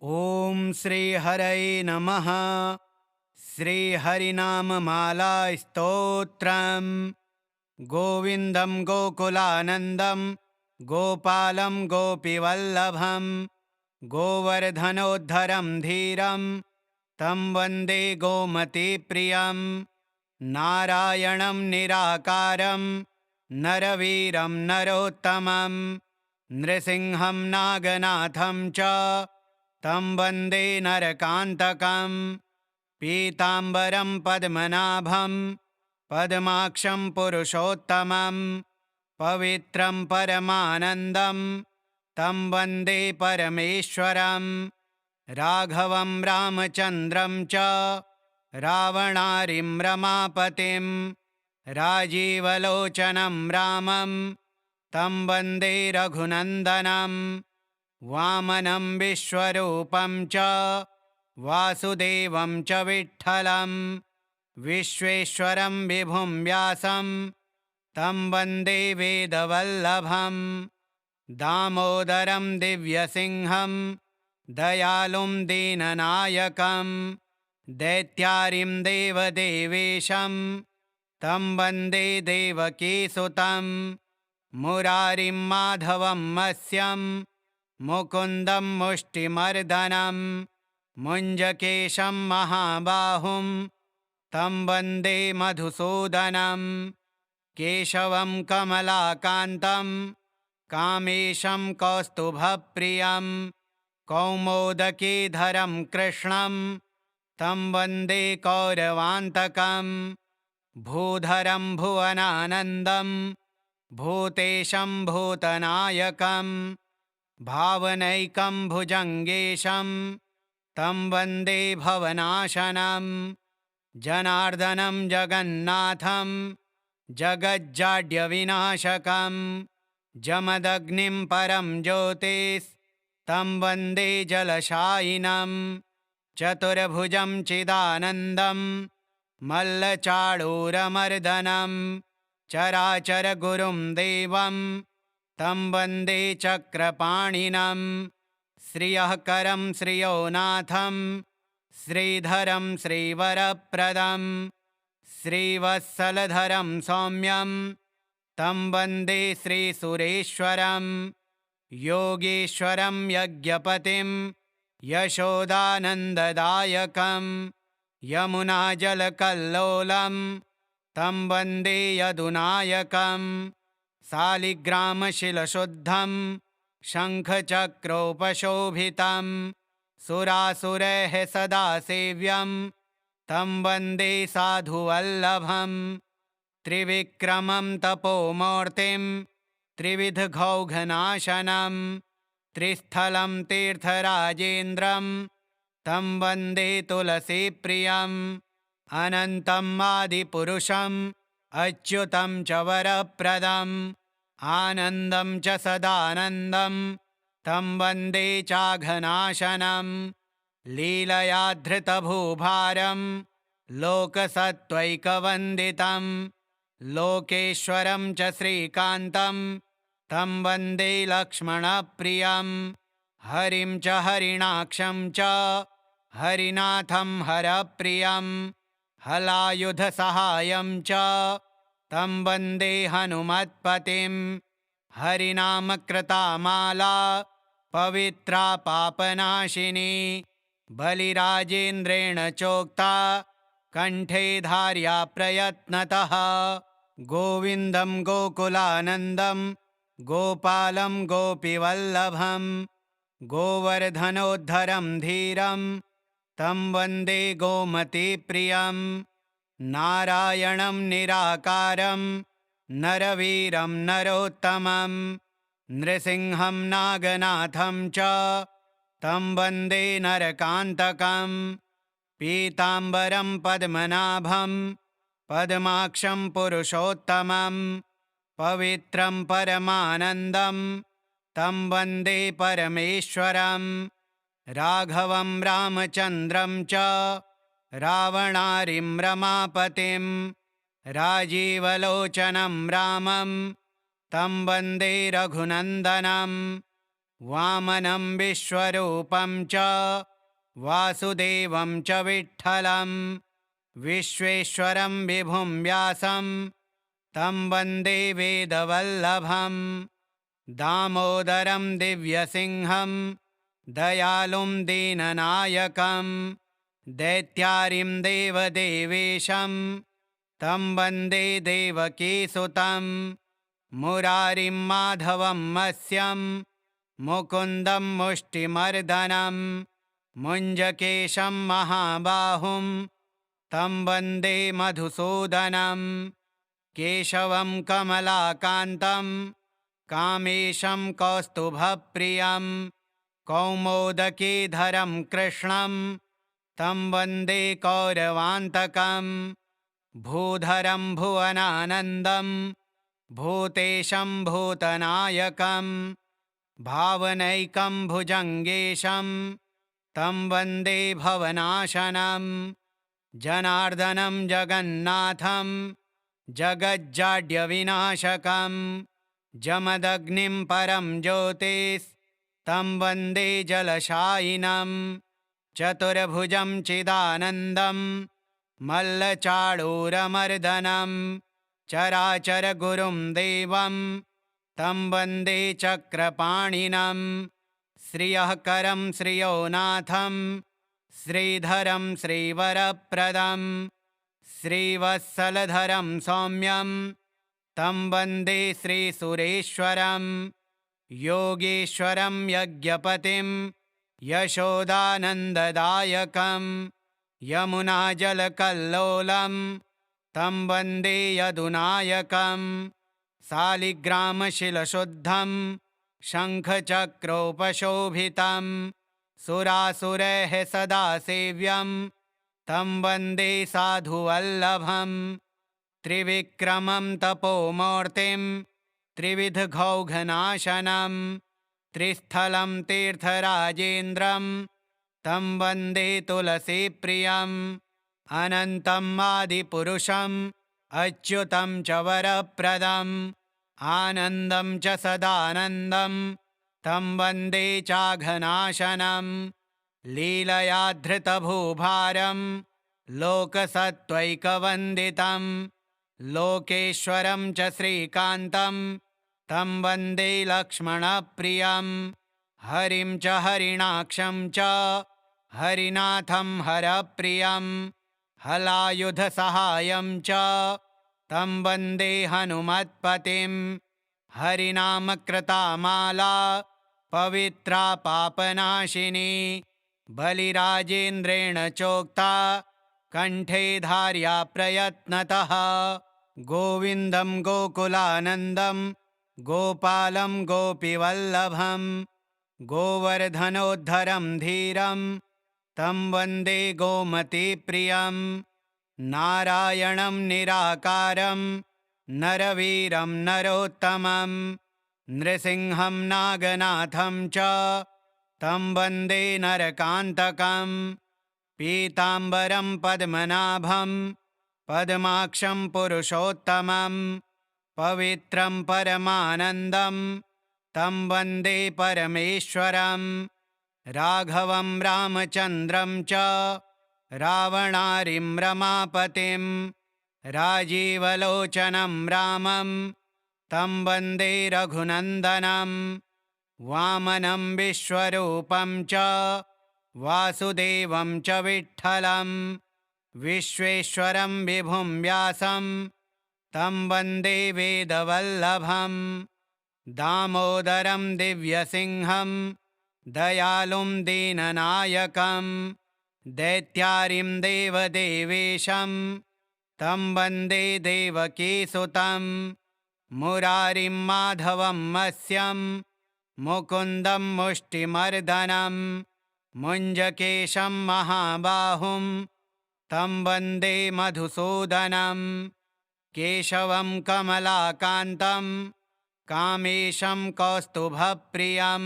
ओम श्री हरये नमः। श्री हरिनाममाला स्तोत्रम्। गोविंदं गोकुलानंदं गोपालं गोपीवल्लभं गोवर्धनोद्धरं धीरं तं वन्दे गोमतीप्रियं। नारायणं निराकारं नरवीरं नरोत्तमं नृसिंहं नागनाथं च तं वन्दे नरकान्तकं। पीताम्बरं पद्मनाभं पद्माक्षं पुरुषोत्तमं पवित्रं परमानन्दं तं वन्दे परमेश्वरं। राघवं रामचन्द्रं च रावणारिं रमापतिं राजीवलोचनं रामं तं वन्दे रघुनन्दनं। वामनं विश्वरूपं च वासुदेवं च विठ्ठलं विश्वेश्वरं विभुं व्यासं तं वन्दे वेदवल्लभं। दामोदरं दिव्यसिंहं दयालुं दीननायकं दैत्यारिं देवदेवेशं तं वन्दे देवकीसुतं। मुरारिं माधवं मत्स्यं मुकुन्दं मुष्टिमर्दनं मुञ्जकेशं महाबाहुं तं वन्दे मधुसूदनं। केशवं कमलाकान्तं कामेशं कौस्तुभप्रियं कौमोदकीधरं कृष्णं तं वन्दे कौरवान्तकं। भूधरं भुवनानन्दं भूतेशं भूतनायकं भावनैकं भुजङ्गेशं तं वन्दे भवनाशनं। जनार्दनं जगन्नाथं जगज्जाड्यविनाशकं जमदग्निं परं ज्योतिस्तं वन्दे जलशायिनं। चतुर्भुजं चिदानन्दं मल्लचाळूरमर्दनं चराचरगुरुं देवं तं वन्दे चक्रपाणिनं। श्रियःकरं श्रियोनाथं श्रीधरं श्रीवरप्रदं श्रीवत्सलधरं सौम्यं तं वन्दे श्रीसुरेश्वरं। योगेश्वरं यज्ञपतिं यशोदानन्ददायकं यमुनाजलकल्लोलं तं वन्दे यदुनायकं। शालिग्रामशिलशुद्धं शङ्खचक्रोपशोभितं सुरासुरैः सदा सेव्यं तं वन्दे साधुवल्लभं। त्रिविक्रमं तपोमूर्तिं त्रिविधघौघनाशनं त्रिस्थलं तीर्थराजेन्द्रं तं वन्दे तुलसीप्रियम्। अनन्तम् आदिपुरुषम् अच्युतं च वरप्रदम् आनन्दं च सदानन्दं तं वन्दे चाघनाशनं। लीलया धृतभूभारं लोकसत्त्वैकवन्दितं लोकेश्वरं च श्रीकान्तं तं वन्दे लक्ष्मणप्रियं। हरिं च हरिणाक्षं च हरिनाथं हरप्रियं हलायुधसहायं च तं वन्दे हनुमत्पतिं। हरिनामकृता माला पवित्रा पापनाशिनी बलिराजेन्द्रेण चोक्ता कण्ठे धार्या प्रयत्नतः। गोविन्दं गोकुलानन्दं गोपालं गोपीवल्लभं गोवर्धनोद्धरं धीरं तं वन्दे गोमतीप्रियं। नारायणं निराकारं नरवीरं नरोत्तमं नृसिंहं नागनाथं च तं वन्दे नरकान्तकं। पीताम्बरं पद्मनाभं पद्माक्षं पुरुषोत्तमं पवित्रं परमानन्दं तं वन्दे परमेश्वरं। राघवं रामचन्द्रं च रावणारिं रमापतिं राजीवलोचनं रामं तं वन्दे रघुनन्दनं। वामनं विश्वरूपं च वासुदेवं च विठ्ठलं विश्वेश्वरं विभुं व्यासं तं वन्दे वेदवल्लभं दामोदरं दिव्यसिंहं दयालुं दीननायकं दैत्यारिं देवदेवेशं तं वन्दे देवकीसुतं मुरारिं माधवं मत्स्यं मुकुन्दं मुष्टिमर्दनं मुञ्जकेशं महाबाहुं तं वन्दे मधुसूदनं केशवं कमलाकान्तं कामेशं कौस्तुभप्रियं कौमोदकीधरं कृष्णं तं वन्दे कौरवान्तकं भूधरं भुवनानन्दं भूतेशं भूतनायकं भावनैकं भुजङ्गेशं तं वन्दे भवनाशनं जनार्दनं जगन्नाथं जगज्जाड्यविनाशकं जमदग्निं परं ज्योतिस्तं वन्दे जलशायिनं चतुर्भुजं चिदानन्दं मल्लचाळूरमर्दनं चराचरगुरुं देवं तं वन्दे चक्रपाणिनं श्रियःकरं श्रियोनाथं श्रीधरं श्रीवरप्रदं श्रीवत्सलधरं सौम्यं तं वन्दे श्रीसुरेश्वरं योगेश्वरं यज्ञपतिं यशोदानन्ददायकं यमुनाजलकल्लोलं तं वन्दे यदुनायकं शालिग्रामशिलशुद्धं शङ्खचक्रोपशोभितं सुरासुरैः सदा सेव्यं तं वन्दे साधुवल्लभं त्रिविक्रमं तपोमूर्तिं त्रिविधघौघनाशनं त्रिस्थलं तीर्थराजेन्द्रं तं वन्दे तुलसीप्रियम् अनन्तम् आदिपुरुषम् अच्युतं च वरप्रदम् आनन्दं च सदानन्दं तं वन्दे चाघनाशनं लीलया धृतभूभारं लोकसत्त्वैकवन्दितं लोकेश्वरं च श्रीकान्तं तं वन्दे लक्ष्मणप्रियं हरिं च हरिणाक्षं च हरिनाथं हरप्रियं हलायुधसहायं च तं वन्दे हनुमत्पतिं हरिनामकृता माला पवित्रा पापनाशिनी बलिराजेन्द्रेण चोक्ता कण्ठे धार्या प्रयत्नतः गोविन्दं गोकुलानन्दं गोपालं गोपीवल्लभं गोवर्धनोद्धरं धीरं तं वन्दे गोमतीप्रियं नारायणं निराकारं नरवीरं नरोत्तमं नृसिंहं नागनाथं च तं वन्दे नरकान्तकं पीताम्बरं पद्मनाभं पद्माक्षं पुरुषोत्तमं पवित्रं परमानन्दं तं वन्दे परमेश्वरं राघवं रामचन्द्रं च रावणारिं रमापतिं राजीवलोचनं रामं तं वन्दे रघुनन्दनं वामनं विश्वरूपं च वासुदेवं च विठ्ठलं विश्वेश्वरं विभुं व्यासं तं वन्दे वेदवल्लभं दामोदरं दिव्यसिंहं दयालुं दीननायकं दैत्यारिं देवदेवेशं तं वन्दे देवकीसुतं मुरारिं माधवं मत्स्यं मुकुन्दं मुष्टिमर्दनं मुञ्जकेशं महाबाहुं तं वन्दे मधुसूदनं केशवं कमलाकान्तं कामेशं कौस्तुभप्रियं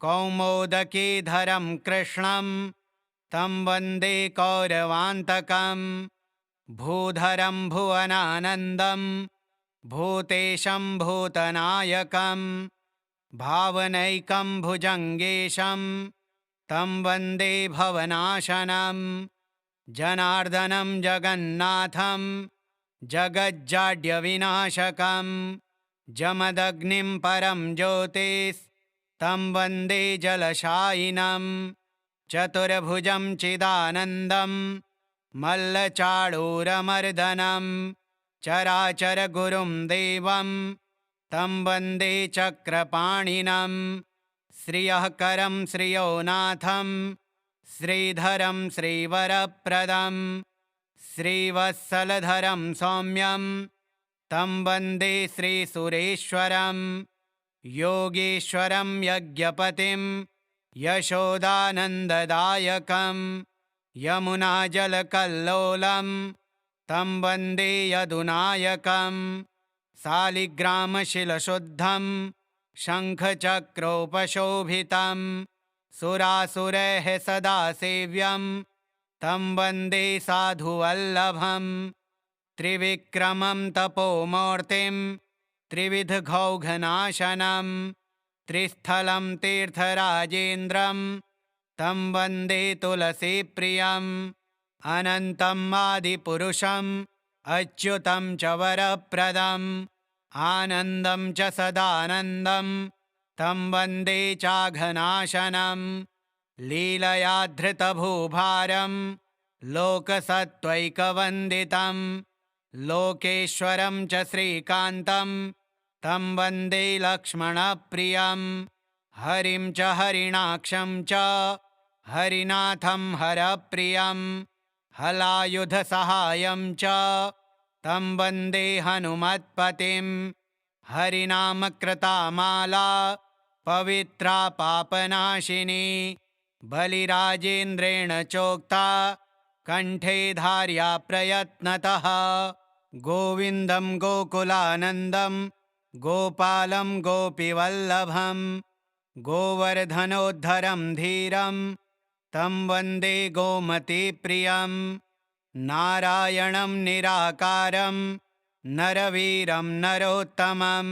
कौमोदकीधरं कृष्णं तं वन्दे कौरवान्तकं भूधरं भुवनानन्दं भूतेशं भूतनायकं भावनैकं भुजङ्गेशं तं वन्दे भवनाशनं जनार्दनं जगन्नाथं जगज्जाड्यविनाशकं जमदग्निं परं ज्योतिस्तं वन्दे जलशायिनं चतुर्भुजं चिदानन्दं मल्लचाळूरमर्दनं चराचरगुरुं देवं तं वन्दे चक्रपाणिनं श्रियःकरं श्रियोनाथं श्रीधरं श्रीवरप्रदं श्रीवत्सलधरं सौम्यं तं वन्दे श्रीसुरेश्वरं योगीश्वरं यज्ञपतिं यशोदानन्ददायकं यमुनाजलकल्लोलं तं वन्दे यदुनायकं शालिग्रामशिलशुद्धं शङ्खचक्रोपशोभितं सुरासुरैः सदा सेव्यं तं वन्दे साधुवल्लभं त्रिविक्रमं तपोमूर्तिं त्रिविधघौघनाशनं त्रिस्थलं तीर्थराजेन्द्रं तं वन्दे तुलसीप्रियम् अनन्तम् आदिपुरुषम् अच्युतं च वरप्रदम् आनन्दं च सदानन्दं तं वन्दे चाघनाशनं लीलया धृतभूभारं लोकसत्त्वैकवन्दितं लोकेश्वरं च श्रीकान्तं तं वन्दे लक्ष्मणप्रियं हरिं च हरिणाक्षं च हरिनाथं हरप्रियं हलायुधसहायं च तं वन्दे हनुमत्पतिं हरिनामकृतामाला पवित्रा पापनाशिनी बलिराजेन्द्रेण चोक्ता कण्ठे धार्या प्रयत्नतः गोविन्दं गोकुलानन्दं गोपालं गोपीवल्लभं गोवर्धनोद्धरं धीरं तं वन्दे गोमतीप्रियं नारायणं निराकारं नरवीरं नरोत्तमं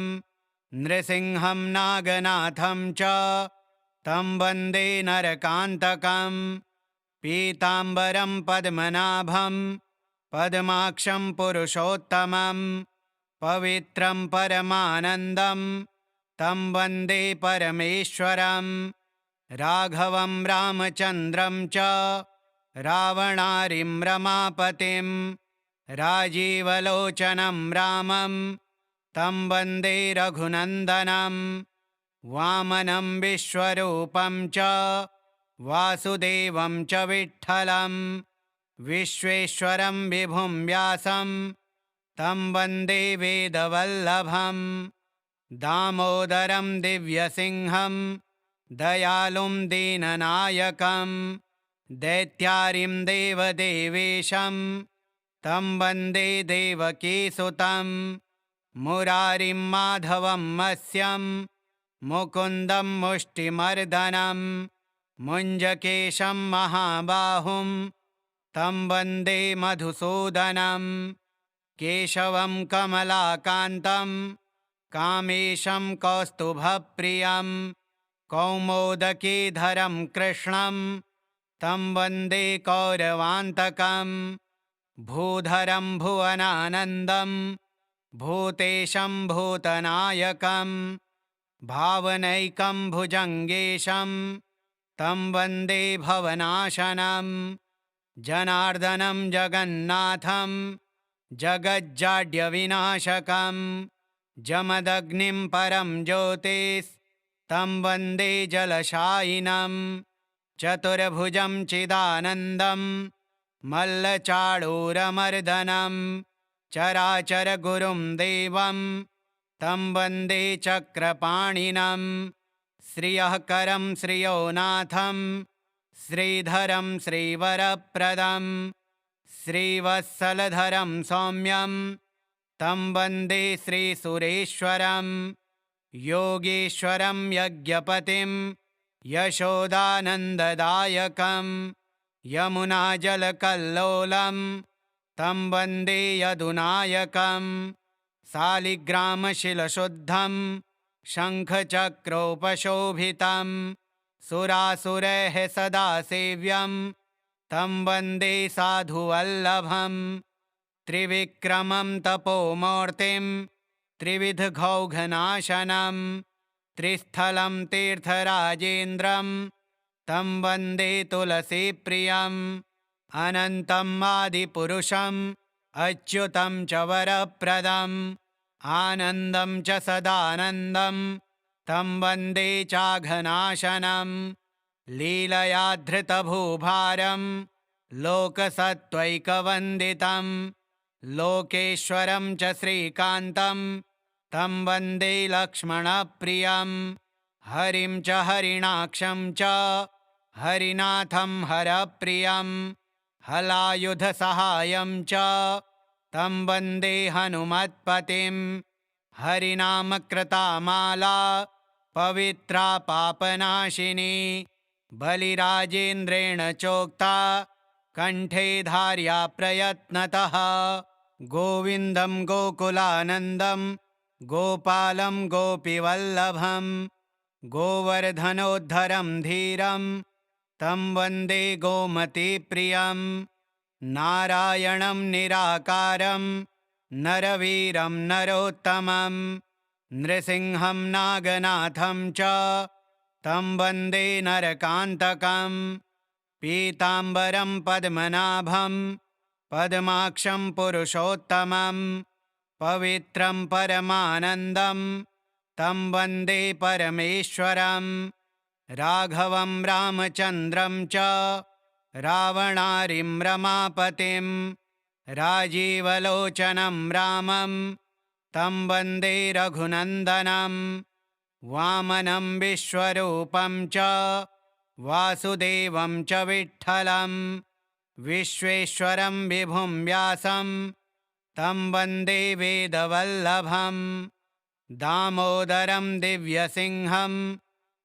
नृसिंहं नागनाथं च तं वन्दे नरकान्तकं पीताम्बरं पद्मनाभं पद्माक्षं पुरुषोत्तमं पवित्रं परमानन्दं तं वन्दे परमेश्वरं राघवं रामचन्द्रं च रावणारिं रमापतिं राजीवलोचनं रामं तं वन्दे रघुनन्दनं वामनं विश्वरूपं च वासुदेवं च विठ्ठलं विश्वेश्वरं विभुं व्यासं तं वन्दे वेदवल्लभं दामोदरं दिव्यसिंहं दयालुं दीननायकं दैत्यारिं देवदेवेशं तं वन्दे देवकीसुतं मुरारिं माधवं मत्स्यं मुकुन्दं मुष्टिमर्दनं मुञ्जकेशं महाबाहुं तं वन्दे मधुसूदनं केशवं कमलाकान्तं कामेशं कौस्तुभप्रियं कौमोदकीधरं कृष्णं तं वन्दे कौरवान्तकं भूधरं भुवनानन्दं भूतेशं भूतनायकं भावनैकं भुजङ्गेशं तं वन्दे भवनाशनं जनार्दनं जगन्नाथं जगज्जाड्यविनाशकं जमदग्निं परं ज्योतिस्तं वन्दे जलशायिनं चतुर्भुजं चिदानन्दं मल्लचाळूरमर्दनं चराचरगुरुं देवं तं वन्दे चक्रपाणिनं श्रियःकरं श्रियोनाथं श्रीधरं श्रीवरप्रदं श्रीवत्सलधरं सौम्यं तं वन्दे श्रीसुरेश्वरं योगीश्वरं यज्ञपतिं यशोदानन्ददायकं यमुनाजलकल्लोलं तं वन्दे यदुनायकं शालिग्रामशिलशुद्धं शङ्खचक्रोपशोभितं सुरासुरैः सदा सेव्यं तं वन्दे साधुवल्लभम् त्रिविक्रमं तपोमूर्तिं त्रिविधघौघनाशनं त्रिस्थलं तीर्थराजेन्द्रं तं वन्दे तुलसीप्रियम् अनन्तम् आदिपुरुषम् अच्युतं च वरप्रदम् आनन्दं च सदानन्दं तं वन्दे चाघनाशनं लीलया धृतभूभारं लोकसत्त्वैकवन्दितं लोकेश्वरं च श्रीकान्तं तं वन्दे लक्ष्मणप्रियं हरिं च हरिणाक्षं च हरिनाथं हरप्रियं हलायुधसहायं च तं वन्दे हनुमत्पतिं हरिनामकृता माला पवित्रा पापनाशिनी बलिराजेन्द्रेण चोक्ता कण्ठे धार्या प्रयत्नतः गोविन्दं गोकुलानन्दं गोपालं गोपीवल्लभं गोवर्धनोद्धरं धीरं तं वन्दे गोमतीप्रियं नारायणं निराकारं नरवीरं नरोत्तमं नृसिंहं नागनाथं च तं वन्दे नरकान्तकं पीताम्बरं पद्मनाभं पद्माक्षं पुरुषोत्तमं पवित्रं परमानन्दं तं वन्दे परमेश्वरं राघवं रामचन्द्रं च रावणारिं रमापतिं राजीवलोचनं रामं तं वन्दे रघुनन्दनं वामनं विश्वरूपं च वासुदेवं च विठ्ठलं विश्वेश्वरं विभुं व्यासं तं वन्दे वेदवल्लभं दामोदरं दिव्यसिंहं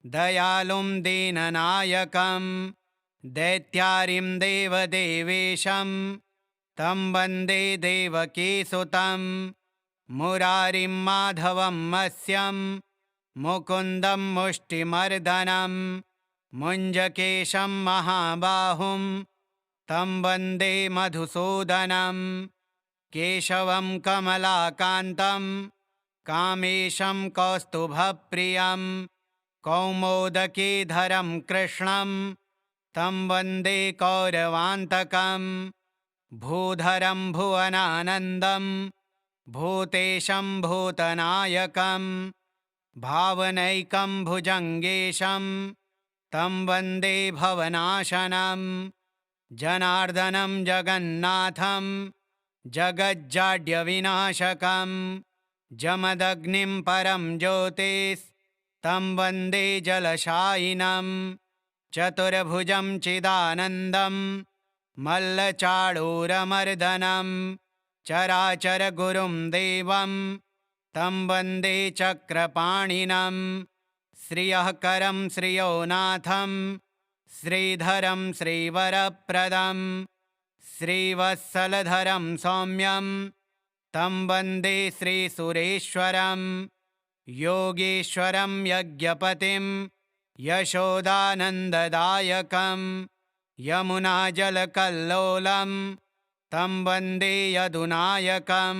दयालुं दीननायकं दैत्यारिं देवदेवेशं तं वन्दे देवकीसुतं मुरारिं माधवं मत्स्यं मुकुन्दं मुष्टिमर्दनं मुञ्जकेशं महाबाहुं तं वन्दे मधुसूदनं केशवं कमलाकान्तं कामेशं कौस्तुभप्रियं कौमोदकीधरं कृष्णं तं वन्दे कौरवान्तकं भूधरं भुवनानन्दं भूतेशं भूतनायकं भावनैकं भुजङ्गेशं तं वन्दे भवनाशनं जनार्दनं जगन्नाथं जगज्जाड्यविनाशकं जमदग्निं परं ज्योतिस्तं वन्दे जलशायिनं चतुर्भुजं चिदानन्दं मल्लचाडूरमर्दनं चराचरगुरुं देवं तं वन्दे चक्रपाणिनं श्रियःकरं श्रियोनाथं श्रीधरं श्रीवरप्रदं श्रीवत्सलधरं सौम्यं तं वन्दे श्रीसुरेश्वरं योगीश्वरं यज्ञपतिं यशोदानन्ददायकं यमुनाजलकल्लोलं तं वन्दे यदुनायकं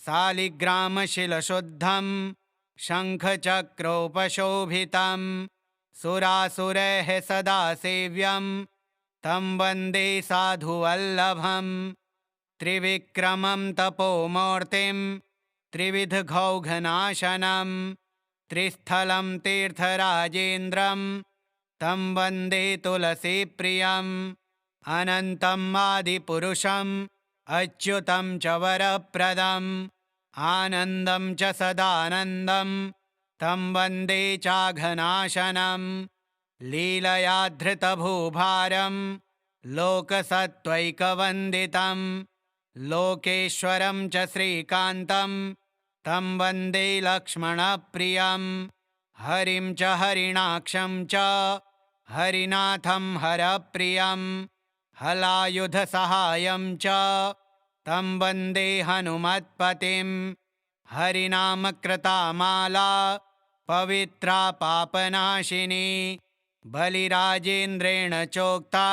शालिग्रामशिलशुद्धं शङ्खचक्रोपशोभितं सुरासुरैः सदा सेव्यं तं वन्दे साधुवल्लभं त्रिविक्रमं तपोमूर्तिं त्रिविधघौघनाशनं त्रिस्थलं तीर्थराजेन्द्रं तं वन्दे तुलसीप्रियम् अनन्तम् आदिपुरुषम् अच्युतं च वरप्रदम् आनन्दं च सदानन्दं तं वन्दे चाघनाशनं लीलया धृतभूभारं लोकसत्त्वैकवन्दितं लोकेश्वरं च श्रीकान्तं तं वन्दे लक्ष्मणप्रियं हरिं च हरिणाक्षं च हरिनाथं हरप्रियं हलायुधसहायं च तं वन्दे हनुमत्पतिं हरिनामकृता माला पवित्रा पापनाशिनी बलिराजेन्द्रेण चोक्ता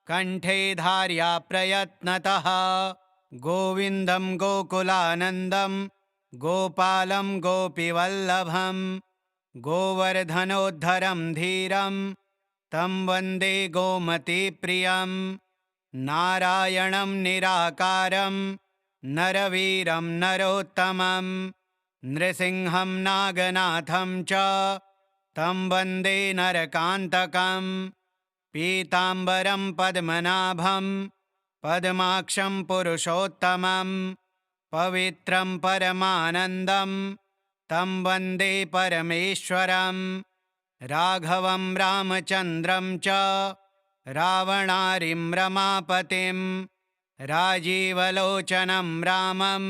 कंठे धार्या प्रयत्नतः गोविन्दं गोकुलानन्दं गोपालं गोपीवल्लभं गोवर्धनोद्धरं धीरं तं वन्दे गोमतीप्रियं नारायणं निराकारं नरवीरं नरोत्तमं नृसिंहं नागनाथं च तं वन्दे नरकान्तकं पीताम्बरं पद्मनाभं पद्माक्षं पुरुषोत्तमं पवित्रं परमानन्दं तं वन्दे परमेश्वरं राघवं रामचन्द्रं च रावणारिं रमापतिं राजीवलोचनं रामं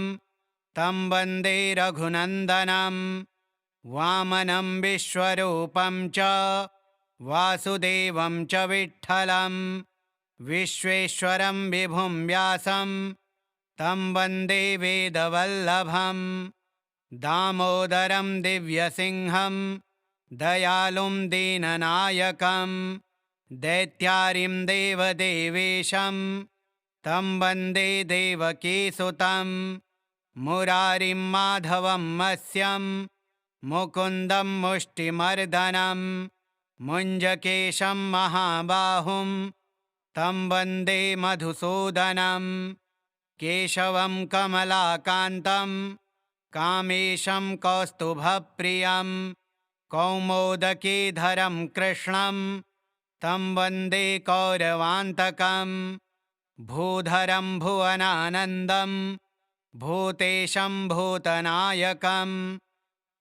तं वन्दे रघुनन्दनं वामनं विश्वरूपं च वासुदेवं च विठ्ठलं विश्वेश्वरं विभुं व्यासं तं वन्दे वेदवल्लभं दामोदरं दिव्यसिंहं दयालुं दीननायकं दैत्यारिं देवदेवेशं तं वन्दे देवकीसुतं मुरारिं माधवं मत्स्यं मुकुन्दं मुष्टिमर्दनं मुञ्जकेशं महाबाहुं तं वन्दे मधुसूदनं केशवं कमलाकान्तं कामेशं कौस्तुभप्रियं कौमोदकीधरं कृष्णं तं वन्दे कौरवान्तकं भूधरं भुवनानन्दं भूतेशं भूतनायकं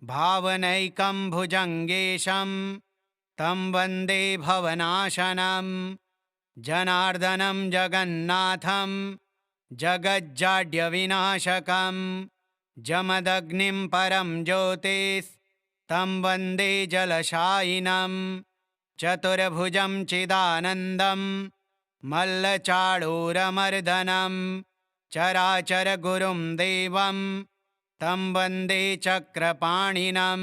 भावनैकं भुजङ्गेशं तं वन्दे भवनाशनं जनार्दनं जगन्नाथं जगज्जाड्यविनाशकं जमदग्निं परं ज्योतिस्तं वन्दे जलशायिनं चतुर्भुजं चिदानन्दं मल्लचाडूरमर्दनं चराचरगुरुं देवं तं वन्दे चक्रपाणिनं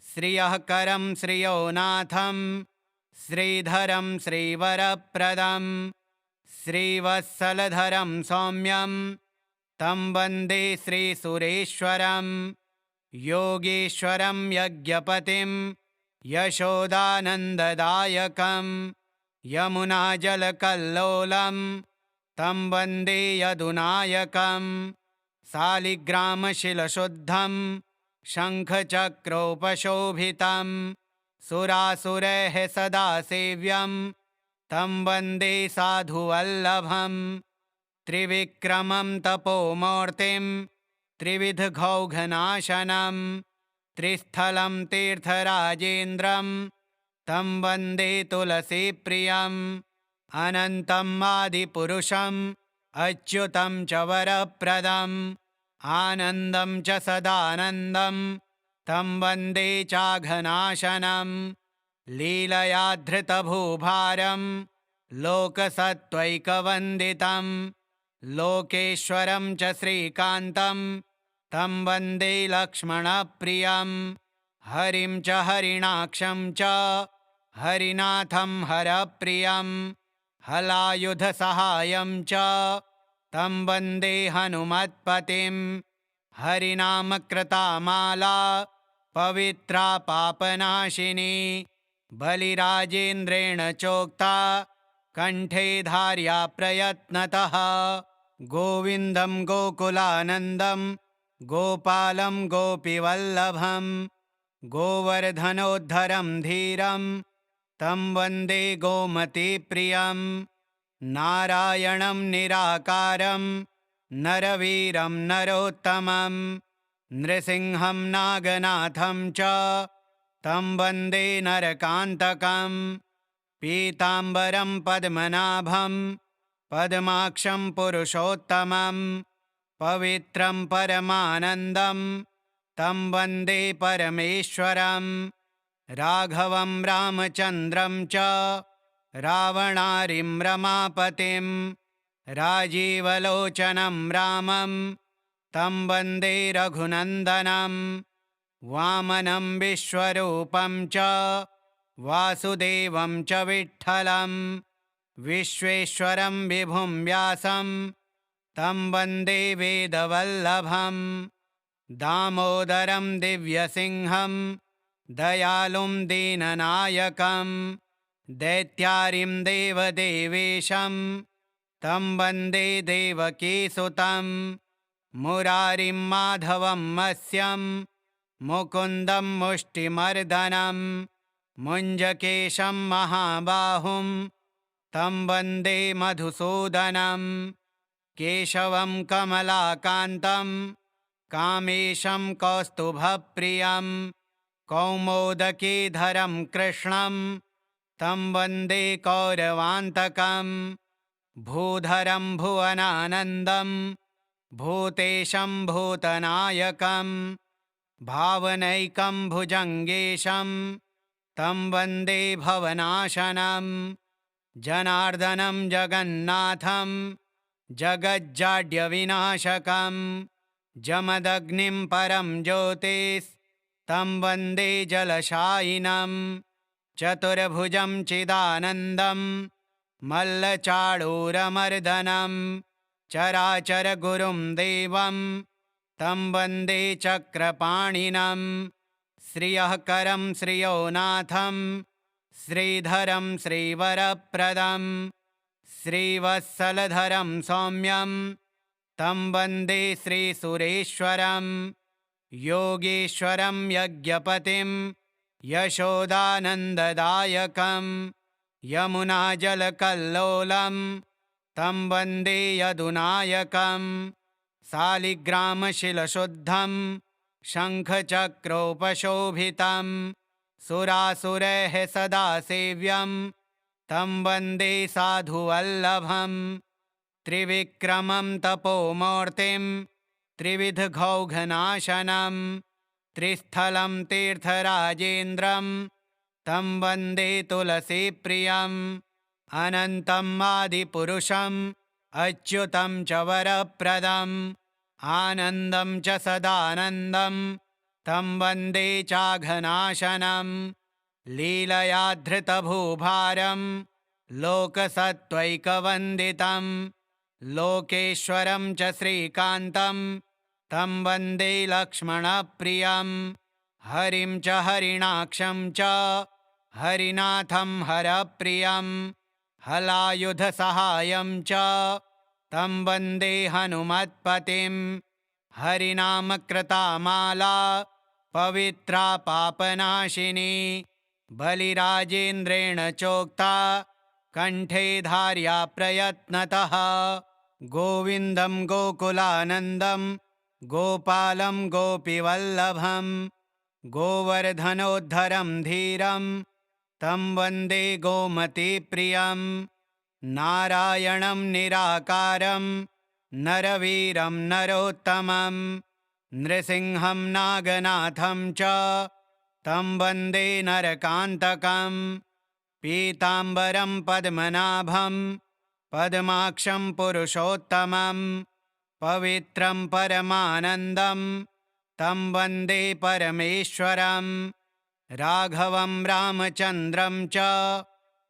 श्रियःकरं श्रियोनाथं श्रीधरं श्रीवरप्रदं श्रीवत्सलधरं सौम्यं तं वन्दे श्रीसुरेश्वरं योगीश्वरं यज्ञपतिं यशोदानन्ददायकं यमुनाजलकल्लोलं तं वन्दे यदुनायकं शालिग्रामशिलशुद्धं शङ्खचक्रोपशोभितं सुरासुरैः सदा सेव्यं तं वन्दे साधुवल्लभं त्रिविक्रमं तपोमूर्तिं त्रिविधघौघनाशनं त्रिस्थलं तीर्थराजेन्द्रं तं वन्दे तुलसीप्रियम् अनन्तं आदिपुरुषम् अच्युतं च वरप्रदम् आनन्दं च सदानन्दं तं वन्दे चाघनाशनं लीलया धृतभूभारं लोकसत्त्वैकवन्दितं लोकेश्वरं च श्रीकान्तं तं वन्दे लक्ष्मणप्रियं हरिं च हरिणाक्षं च हरिनाथं हरप्रियं हलायुधसहायं च तं वन्दे हनुमत्पतिं हरिनामकृता माला पवित्रा पापनाशिनी बलिराजेन्द्रेण चोक्ता कंठे धार्या प्रयत्नतः गोविन्दं गोकुलानन्दं गोपालं गोपीवल्लभं गोवर्धनोद्धरं धीरं तं वन्दे गोमतीप्रियं नारायणं निराकारं नरवीरं नरोत्तमं नृसिंहं नागनाथं च तं वन्दे नरकान्तकं पीताम्बरं पद्मनाभं पद्माक्षं पुरुषोत्तमं पवित्रं परमानन्दं तं वन्दे परमेश्वरं राघवं रामचन्द्रं च रावणारिं रमापतिं राजीवलोचनं रामं तं वन्दे रघुनन्दनं वामनं विश्वरूपं च वासुदेवं च विठ्ठलं विश्वेश्वरं विभुं व्यासं तं वन्दे वेदवल्लभं दामोदरं दिव्यसिंहं दयालुं दीननायकं दैत्यारिं देवदेवेशं तं वन्दे देवकीसुतं मुरारिं माधवं मत्स्यं मुकुन्दं मुष्टिमर्दनं मुञ्जकेशं महाबाहुं तं वन्दे मधुसूदनं केशवं कमलाकान्तं कामेशं कौस्तुभप्रियं कौमोदकीधरं कृष्णं तं वन्दे कौरवान्तकं भूधरं भुवनानन्दं भूतेशं भूतनायकं भावनैकं भुजङ्गेशं तं वन्दे भवनाशनं जनार्दनं जगन्नाथं जगज्जाड्यविनाशकं जमदग्निं परं ज्योतिस्तं वन्दे जलशायिनं चतुर्भुजं चिदानन्दं मल्लचाडूरमर्दनं चराचरगुरुं देवं तं वन्दे चक्रपाणिनं श्रियःकरं श्रियोनाथं श्रीधरं श्रीवरप्रदं श्रीवत्सलधरं सौम्यं तं वन्दे श्रीसुरेश्वरं योगीश्वरं यज्ञपतिं यशोदानन्ददायकं यमुनाजलकल्लोलं तं वन्दे यदुनायकं शालिग्रामशिलशुद्धं शङ्खचक्रोपशोभितं सुरासुरैः सदा सेव्यं तं वन्दे साधुवल्लभं त्रिविक्रमं तपोमूर्तिं त्रिविधघौघनाशनं त्रिस्थलं तीर्थराजेन्द्रं तं वन्दे तुलसीप्रियम् अनन्तम् आदिपुरुषम् अच्युतं च वरप्रदम् आनन्दं च सदानन्दं तं वन्दे चाघनाशनं लीलया धृतभूभारं लोकसत्त्वैकवन्दितं लोकेश्वरं च श्रीकान्तं तं वन्दे लक्ष्मणप्रियं हरिं च हरिणाक्षं च हरिनाथं हरप्रियं हलायुधसहायं च तं वन्दे हनुमत्पतिं हरिनामकृता माला पवित्रा पापनाशिनी बलिराजेन्द्रेण चोक्ता कण्ठे धार्या प्रयत्नतः गोविन्दं गोकुलानन्दं गोपालं गोपीवल्लभं गोवर्धनोद्धरं धीरं तं वन्दे गोमतीप्रियं नारायणं निराकारं नरवीरं नरोत्तमं नृसिंहं नागनाथं च तं वन्दे नरकान्तकं पीताम्बरं पद्मनाभं पद्माक्षं पुरुषोत्तमं पवित्रं परमानन्दं तं वन्दे परमेश्वरं राघवं रामचन्द्रं च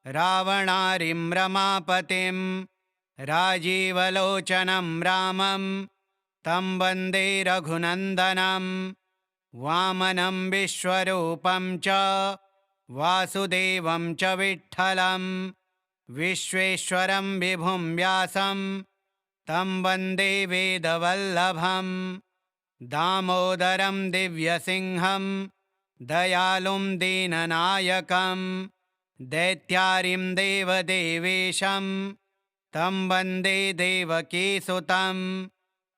रावणारिं रमापतिं राजीवलोचनं रामं तं वन्दे रघुनन्दनं वामनं विश्वरूपं च वासुदेवं च विठ्ठलं विश्वेश्वरं विभुं व्यासं तं वन्दे वेदवल्लभं दामोदरं दिव्यसिंहं दयालुं दीननायकं दैत्यारिं देवदेवेशं तं वन्दे देवकीसुतं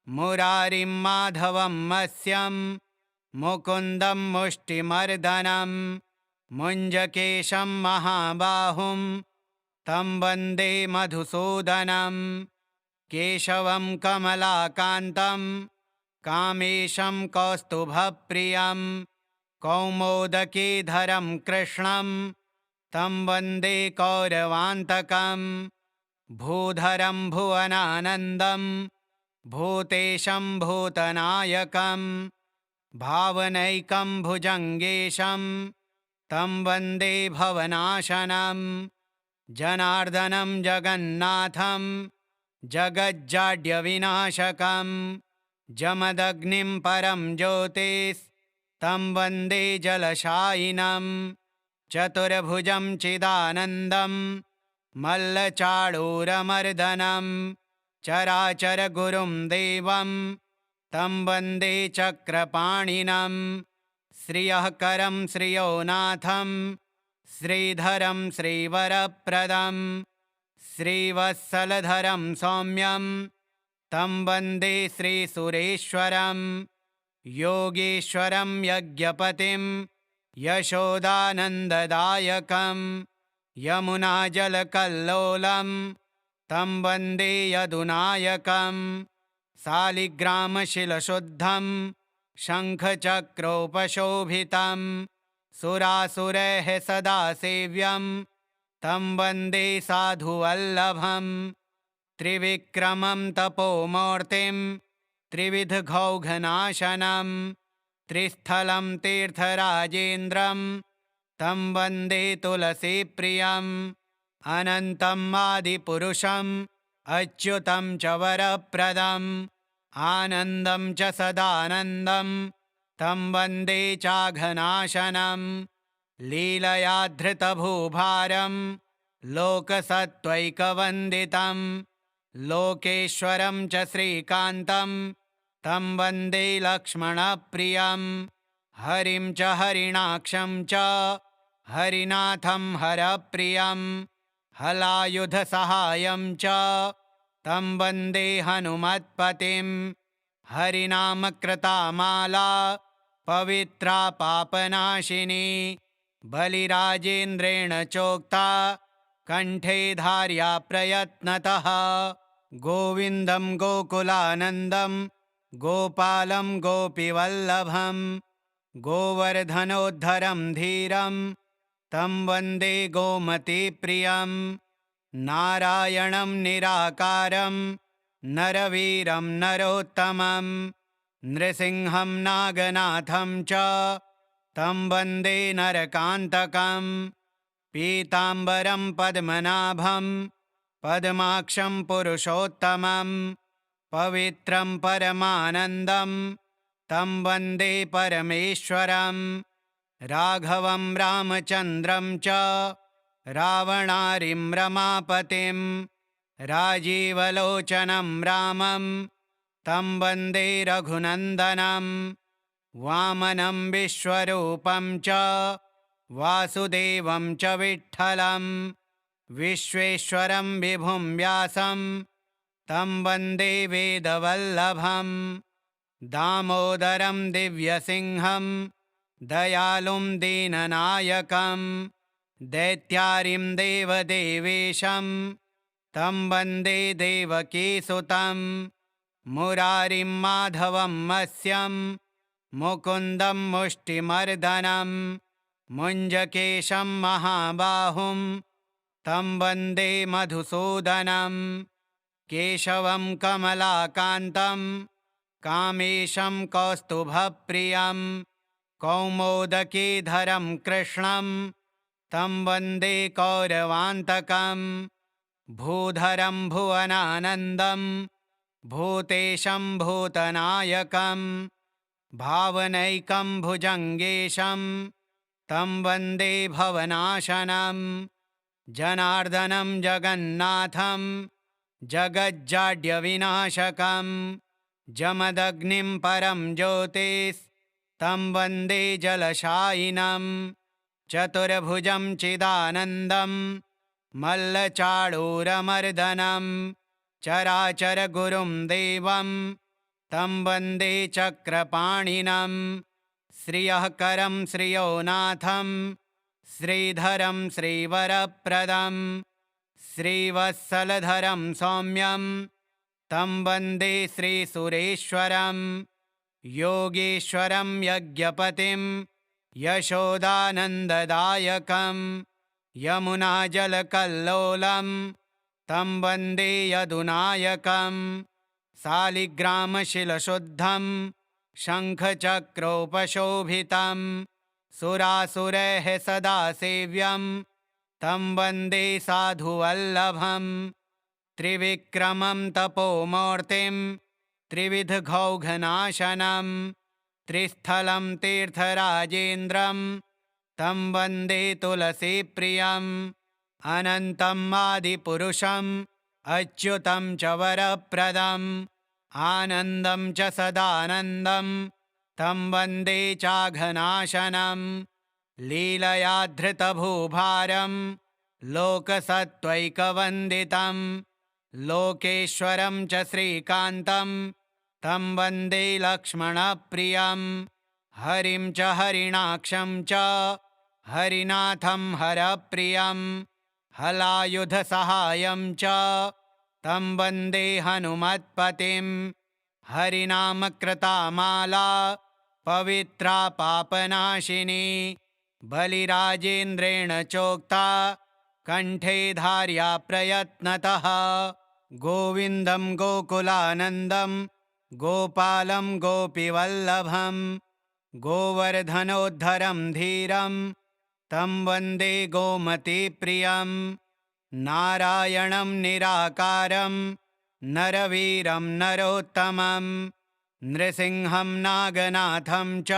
मुरारिं माधवं मत्स्यं मुकुन्दं मुष्टिमर्दनं मुञ्जकेशं महाबाहुं तं वन्दे मधुसूदनं केशवं कमलाकान्तं कामेशं कौस्तुभप्रियं कौमोदकीधरं कृष्णं तं वन्दे कौरवान्तकं भूधरं भुवनानन्दं भूतेशं भूतनायकं भावनैकं भुजङ्गेशं तं वन्दे भवनाशनं जनार्दनं जगन्नाथं जगज्जाड्यविनाशकं जमदग्निं परं ज्योतिस्तं वन्दे जलशायिनं चतुर्भुजं चिदानन्दं मल्लचाडूरमर्दनं चराचरगुरुं देवं तं वन्दे चक्रपाणिनं श्रियःकरं श्रियोनाथं श्रीधरं श्रीवरप्रदं श्रीवत्सलधरं सौम्यं तं वन्दे श्रीसुरेश्वरं योगीश्वरं यज्ञपतिं यशोदानन्ददायकं यमुनाजलकल्लोलं तं वन्दे यदुनायकं शालिग्रामशिलशुद्धं शङ्खचक्रोपशोभितं सुरासुरैः सदा सेव्यं तं वन्दे साधुवल्लभं त्रिविक्रमं तपोमूर्तिं त्रिविधघौघनाशनं त्रिस्थलं तीर्थराजेन्द्रं तं वन्दे तुलसीप्रियम् अनन्तम् आदिपुरुषम् अच्युतं च वरप्रदम् आनन्दं च सदानन्दं तं वन्दे चाघनाशनं लीलया धृतभूभारं लोकसत्त्वैकवन्दितं लोकेश्वरं च श्रीकान्तं तं वन्दे लक्ष्मणप्रियं हरिं च हरिणाक्षं च हरिनाथं हरप्रियं हलायुधसहायं च तं वन्दे हनुमत्पतिं हरिनामकृतामाला पवित्रा पापनाशिनी बलिराजेन्द्रेण चोक्ता कण्ठे धार्या प्रयत्नतः गोविन्दं गोकुलानन्दं गोपालं गोपीवल्लभं गोवर्धनोद्धरं धीरं तं वन्दे गोमतीप्रियं नारायणं निराकारं नरवीरं नरोत्तमं नृसिंहं नागनाथं च तं वन्दे नरकान्तकं पीताम्बरं पद्मनाभं पद्माक्षं पुरुषोत्तमं पवित्रं परमानन्दं तं वन्दे परमेश्वरं राघवं रामचन्द्रं च रावणारिं रमापतिं राजीवलोचनं रामं तं वन्दे रघुनन्दनं वामनं विश्वरूपं च वासुदेवं च विठ्ठलं विश्वेश्वरं विभुं व्यासं तं वन्दे वेदवल्लभं दामोदरं दिव्यसिंहं दयालुं दीननायकं दैत्यारिं देवदेवेशं तं वन्दे देवकीसुतं मुरारिं माधवं मत्स्यं मुकुन्दं मुष्टिमर्दनं मुञ्जकेशं महाबाहुं तं वन्दे मधुसूदनं केशवं कमलाकान्तं कामेशं कौस्तुभप्रियं कौमोदकीधरं कृष्णं तं वन्दे कौरवान्तकं भूधरं भुवनानन्दं भूतेशं भूतनायकं भावनैकं भुजङ्गेशं तं वन्दे भवनाशनं जनार्दनं जगन्नाथं जगज्जाड्यविनाशकं जमदग्निं परं ज्योतिस्तं वन्दे जलशायिनं चतुर्भुजं चिदानन्दं मल्लचाडूरमर्दनं चराचरगुरुं देवं तं वन्दे चक्रपाणिनं श्रियःकरं श्रियोनाथं श्रीधरं श्रीवरप्रदं श्रीवत्सलधरं सौम्यं तं वन्दे श्रीसुरेश्वरं योगीश्वरं यज्ञपतिं यशोदानन्ददायकं यमुनाजलकल्लोलं तं वन्दे यदुनायकं शालिग्रामशिलशुद्धं शङ्खचक्रोपशोभितं सुरासुरैः सदा सेव्यं तं वन्दे साधुवल्लभं त्रिविक्रमं तपोमूर्तिं त्रिविधघौघनाशनं त्रिस्थलं तीर्थराजेन्द्रं तं वन्दे तुलसीप्रियम् अनन्तम् आदिपुरुषम् अच्युतं च वरप्रदम् आनन्दं च सदानन्दं तं वन्दे चाघनाशनं लीलया धृतभूभारं लोकसत्त्वैकवन्दितं लोकेश्वरं च श्रीकान्तं तं वन्दे लक्ष्मणप्रियं हरिं च हरिणाक्षं च हरिनाथं हरप्रियं हलायुधसहायं च तं वन्दे हनुमत्पतिं हरिनामकृता माला पवित्रा पापनाशिनी बलिराजेन्द्रेण चोक्ता कण्ठे धार्या प्रयत्नतः गोविन्दं गोकुलानन्दं गोपालं गोपीवल्लभं गोवर्धनोद्धरं धीरं तं वन्दे गोमतीप्रियं नारायणं निराकारं नरवीरं नरोत्तमं नृसिंहं नागनाथं च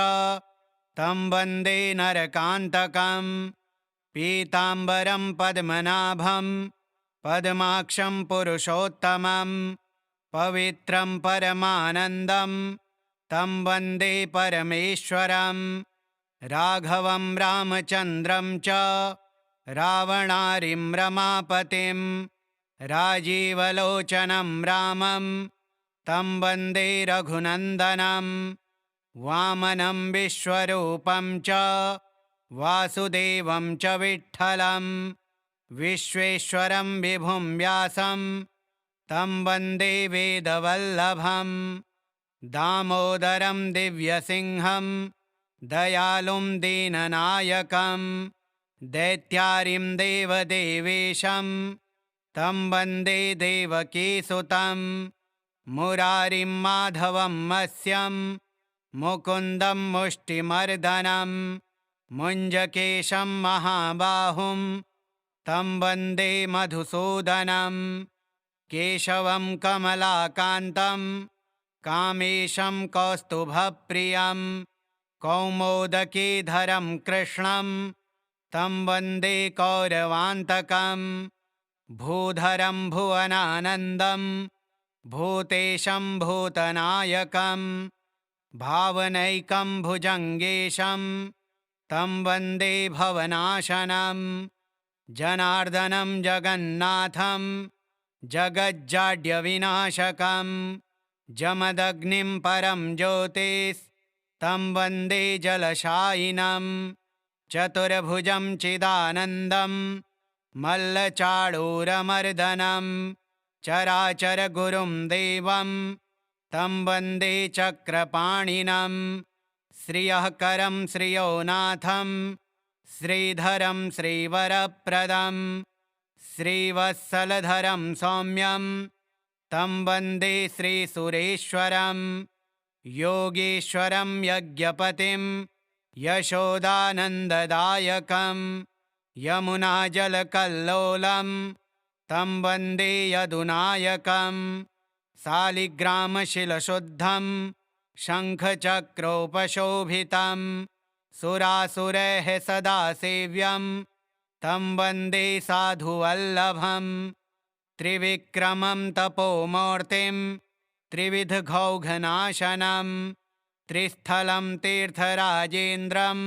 तं वन्दे नरकान्तकं पीताम्बरं पद्मनाभं पद्माक्षं पुरुषोत्तमं पवित्रं परमानन्दं तं वन्दे परमेश्वरं राघवं रामचन्द्रं च रावणारिं रमापतिं राजीवलोचनं रामं तं वन्दे रघुनन्दनं वामनं विश्वरूपं च वासुदेवं च विठ्ठलं विश्वेश्वरं विभुं व्यासं तं वन्दे वेदवल्लभं दामोदरं दिव्यसिंहं दयालुं दीननायकं दैत्यारिं देवदेवेशं तं वन्दे देवकीसुतं मुरारिं माधवं मत्स्यं मुकुन्दं मुष्टिमर्दनं मुञ्जकेशं महाबाहुं तं वन्दे मधुसूदनं केशवं कमलाकान्तं कामेशं कौस्तुभप्रियं कौमोदकीधरं कृष्णं तं वन्दे कौरवान्तकं भूधरं भुवनानन्दं भूतेशं भूतनायकं भावनैकं भुजङ्गेशं तं वन्दे भवनाशनं जनार्दनं जगन्नाथं जगज्जाड्यविनाशकं जमदग्निं परं ज्योतिस्तं वन्दे जलशायिनं चतुर्भुजं चिदानन्दं मल्लचाडूरमर्दनं चराचरगुरुं देवं तं वन्दे चक्रपाणिनं श्रियःकरं श्रियोनाथं श्रीधरं श्रीवरप्रदं श्रीवत्सलधरं सौम्यं तं वन्दे श्रीसुरेश्वरं योगीश्वरं यज्ञपतिं यशोदानन्ददायकं यमुनाजलकल्लोलं तं वन्दे यदुनायकं शालिग्रामशिलशुद्धं शङ्खचक्रोपशोभितं सुरासुरैः सदा सेव्यं तं वन्दे साधुवल्लभं त्रिविक्रमं तपोमूर्तिं त्रिविधघौघनाशनं त्रिस्थलं तीर्थराजेन्द्रं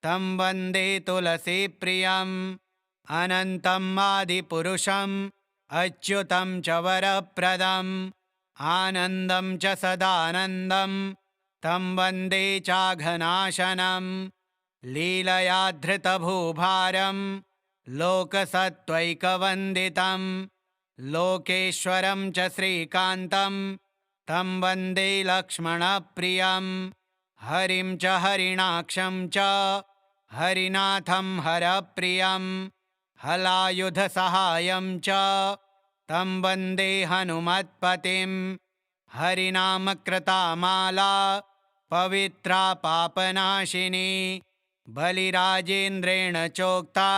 तं वन्दे तुलसीप्रियम् अनन्तम् आदिपुरुषम् अच्युतं च वरप्रदम् आनन्दं च सदानन्दं तं वन्दे चाघनाशनं लीलया धृतभूभारं लोकसत्त्वैकवन्दितं लोकेश्वरं च श्रीकान्तं तं वन्दे लक्ष्मणप्रियं हरिं च हरिणाक्षं च हरिनाथं हरप्रियं हलायुधसहायं च तं वन्दे हनुमत्पतिं हरिनामकृता माला पवित्रा पापनाशिनी बलिराजेन्द्रेण चोक्ता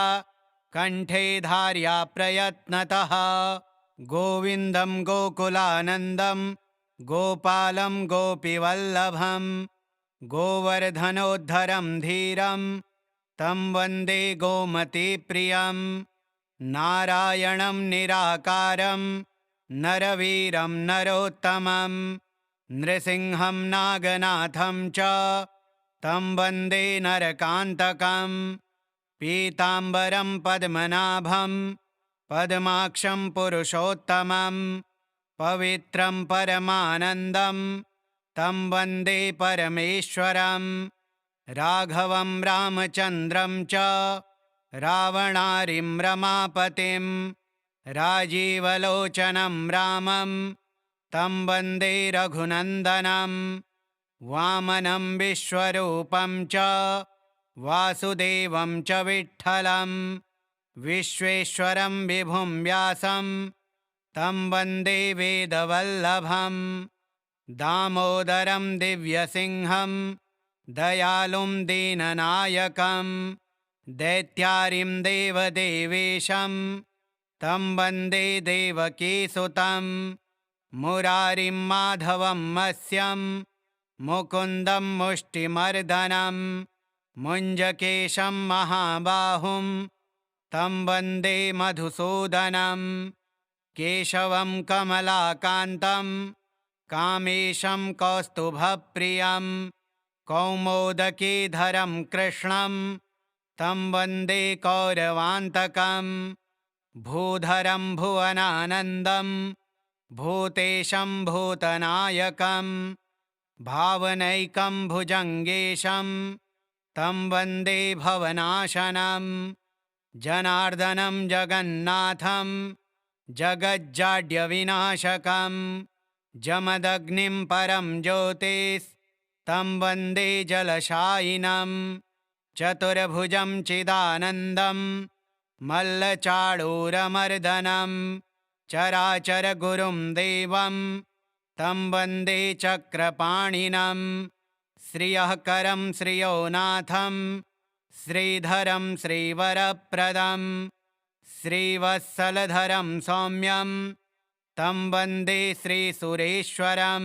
कंठे धार्या प्रयत्नतः गोविन्दं गोकुलानन्दं गोपालं गोपीवल्लभं गोवर्धनोद्धरं धीरं तं वन्दे गोमतीप्रियं नारायणं निराकारं नरवीरं नरोत्तमं नृसिंहं नागनाथं च तं वन्दे नरकान्तकं पीताम्बरं पद्मनाभं पद्माक्षं पुरुषोत्तमं पवित्रं परमानन्दं तं वन्दे परमेश्वरं राघवं रामचन्द्रं च रावणारिं रमापतिं राजीवलोचनं रामं तं वन्दे रघुनन्दनं वामनं विश्वरूपं च वासुदेवं च विठ्ठलं विश्वेश्वरं विभुं व्यासं तं वन्दे वेदवल्लभं दामोदरं दिव्यसिंहं दयालुं दीननायकं दैत्यारिं देवदेवेशं तं वन्दे देवकीसुतं मुरारिं माधवं मत्स्यं मुकुन्दं मुष्टिमर्दनं मुञ्जकेशं महाबाहुं तं वन्दे मधुसूदनं केशवं कमलाकान्तं कामेशं कौस्तुभप्रियं कौमोदकीधरं कृष्णं तं वन्दे कौरवान्तकं भूधरं भुवनानन्दं भूतेशं भूतनायकं भावनैकं भुजङ्गेशं तं वन्दे भवनाशनं जनार्दनं जगन्नाथं जगज्जाड्यविनाशकं जमदग्निं परं ज्योतिस्तं वन्दे जलशायिनं चतुर्भुजं चिदानन्दं मल्लचाडूरमर्दनं चराचरगुरुं देवं तं वन्दे चक्रपाणिनं श्रियःकरं श्रियोनाथं श्रीधरं श्रीवरप्रदं श्रीवत्सलधरं सौम्यं तं वन्दे श्रीसुरेश्वरं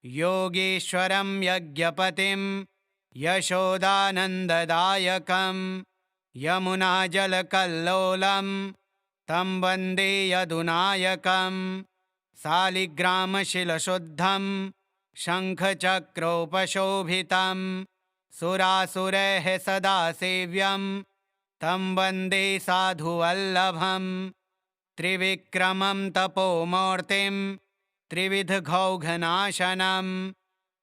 योगीश्वरं यज्ञपतिं यशोदानन्ददायकं यमुनाजलकल्लोलं तं वन्दे यदुनायकं शालिग्रामशिलशुद्धं शङ्खचक्रोपशोभितं सुरासुरैः सदा सेव्यं तं वन्दे साधुवल्लभं त्रिविक्रमं तपोमूर्तिं त्रिविधघौघनाशनं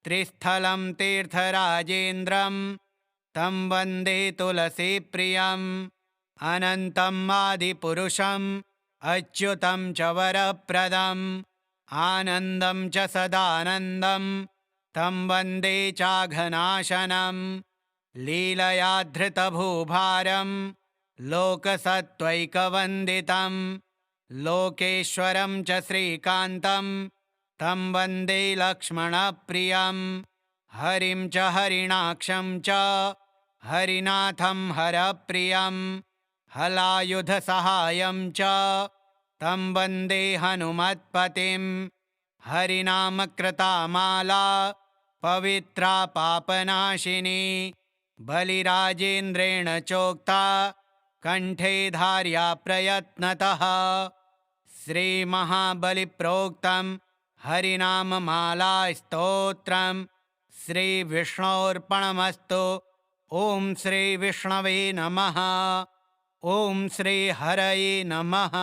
त्रिस्थलं तीर्थराजेन्द्रं तं वन्दे तुलसीप्रियम् अनन्तम् आदिपुरुषम् अच्युतं च वरप्रदम् आनन्दं च सदानन्दं तं वन्दे चाघनाशनं लीलया धृतभूभारं लोकसत्त्वैकवन्दितं लोकेश्वरं च श्रीकान्तं तं वन्दे लक्ष्मणप्रियं हरिं च हरिणाक्षं च हरिनाथं हरप्रियं हलायुधसहायं च तं वन्दे हनुमत्पतिं हरिनामकृता माला पवित्रा पापनाशिनी बलिराजेन्द्रेण चोक्ता कंठे धार्या प्रयत्नतः श्रीमहाबलिप्रोक्तं हरिनाममाला स्तोत्रं श्रीविष्णोर्पणमस्तु। ओं श्री विष्णवे नमः। ओं श्री हरये नमः।